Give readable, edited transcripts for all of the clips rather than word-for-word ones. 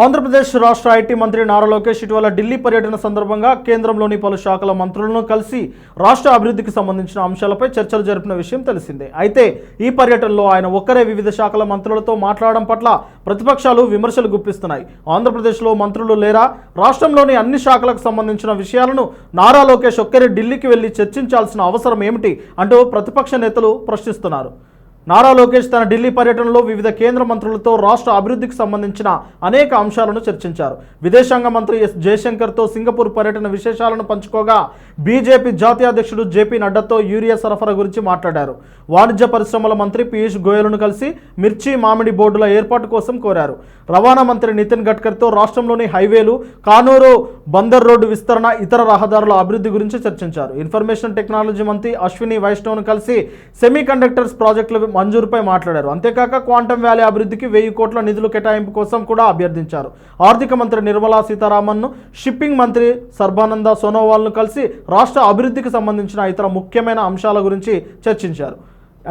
ఆంధ్రప్రదేశ్ రాష్ట్ర ఐటీ మంత్రి నారా లోకేష్ ఇటీవల ఢిల్లీ పర్యటన సందర్భంగా కేంద్రంలోని పలు శాఖల మంత్రులను కలిసి రాష్ట్ర అభివృద్ధికి సంబంధించిన అంశాలపై చర్చలు జరిపిన విషయం తెలిసిందే. అయితే ఈ పర్యటనలో ఆయన ఒక్కరే వివిధ శాఖల మంత్రులతో మాట్లాడడం పట్ల ప్రతిపక్షాలు విమర్శలు గుప్పిస్తున్నాయి. ఆంధ్రప్రదేశ్లో మంత్రులు లేరా? రాష్ట్రంలోని అన్ని శాఖలకు సంబంధించిన విషయాలను నారా లోకేష్ ఒక్కరే ఢిల్లీకి వెళ్లి చర్చించాల్సిన అవసరం ఏమిటి అంటూ ప్రతిపక్ష నేతలు ప్రశ్నిస్తున్నారు. నారా లోకేష్ తన ఢిల్లీ పర్యటనలో వివిధ కేంద్ర మంత్రులతో రాష్ట్ర అభివృద్ధికి సంబంధించిన అనేక అంశాలను చర్చించారు. విదేశాంగ మంత్రి ఎస్ జయశంకర్తో సింగపూర్ పర్యటన విశేషాలను పంచుకోగా బీజేపీ జాతీయ అధ్యక్షుడు జేపీ నడ్డాతో యూరియా సరఫరా గురించి మాట్లాడారు. వాణిజ్య పరిశ్రమల మంత్రి పీయూష్ గోయల్ను కలిసి మిర్చి మామిడి బోర్డుల ఏర్పాటు కోసం కోరారు. రవాణా మంత్రి నితిన్ గడ్కర్తో రాష్ట్రంలోని హైవేలు, కానూరు బందర్ రోడ్డు విస్తరణ, ఇతర రహదారుల అభివృద్ధి గురించి చర్చించారు. ఇన్ఫర్మేషన్ టెక్నాలజీ మంత్రి అశ్విని వైష్ణవ్ను కలిసి సెమీ కండక్టర్స్ ప్రాజెక్టుల మంజూరుపై మాట్లాడారు. అంతేకాక క్వాంటమ్ వ్యాలీ అభివృద్ధికి 1000 కోట్ల నిధుల కేటాయింపు కోసం కూడా అభ్యర్థించారు. ఆర్థిక మంత్రి నిర్మలా సీతారామన్ను, షిప్పింగ్ మంత్రి సర్బానంద సోనోవాల్ను కలిసి రాష్ట్ర అభివృద్ధికి సంబంధించిన ఇతర ముఖ్యమైన అంశాల గురించి చర్చించారు.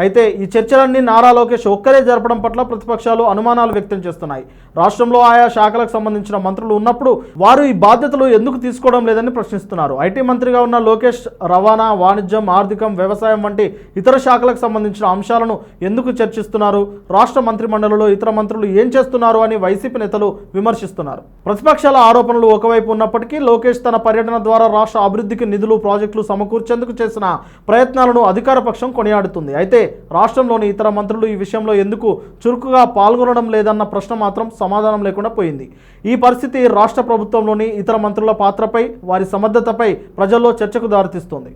అయితే ఈ చర్చలన్నీ నారా లోకేష్ ఒక్కరే జరపడం పట్ల ప్రతిపక్షాలు అనుమానాలు వ్యక్తం చేస్తున్నాయి. రాష్ట్రంలో ఆయా శాఖలకు సంబంధించిన మంత్రులు ఉన్నప్పుడు వారు ఈ బాధ్యతలు ఎందుకు తీసుకోవడం లేదని ప్రశ్నిస్తున్నారు. ఐటీ మంత్రిగా ఉన్న లోకేష్ రవాణా, వాణిజ్యం, ఆర్థికం, వ్యవసాయం వంటి ఇతర శాఖలకు సంబంధించిన అంశాలను ఎందుకు చర్చిస్తున్నారు? రాష్ట్ర మంత్రిమండలిలో ఇతర మంత్రులు ఏం చేస్తున్నారు అని వైసీపీ నేతలు విమర్శిస్తున్నారు. ప్రతిపక్షాల ఆరోపణలు ఒకవైపు ఉన్నప్పటికీ లోకేష్ తన పర్యటన ద్వారా రాష్ట్ర అభివృద్ధికి నిధులు, ప్రాజెక్టులు సమకూర్చేందుకు చేసిన ప్రయత్నాలను అధికార పక్షం కొనియాడుతుంది. అయితే రాష్ట్రంలోని ఇతర మంత్రులు ఈ విషయంలో ఎందుకు చురుకుగా పాల్గొనడం లేదన్న ప్రశ్న మాత్రం సమాధానం లేకుండా పోయింది. ఈ పరిస్థితి రాష్ట్ర ప్రభుత్వంలోని ఇతర మంత్రుల పాత్రపై, వారి సమర్థతపై ప్రజల్లో చర్చకు దారితీస్తోంది.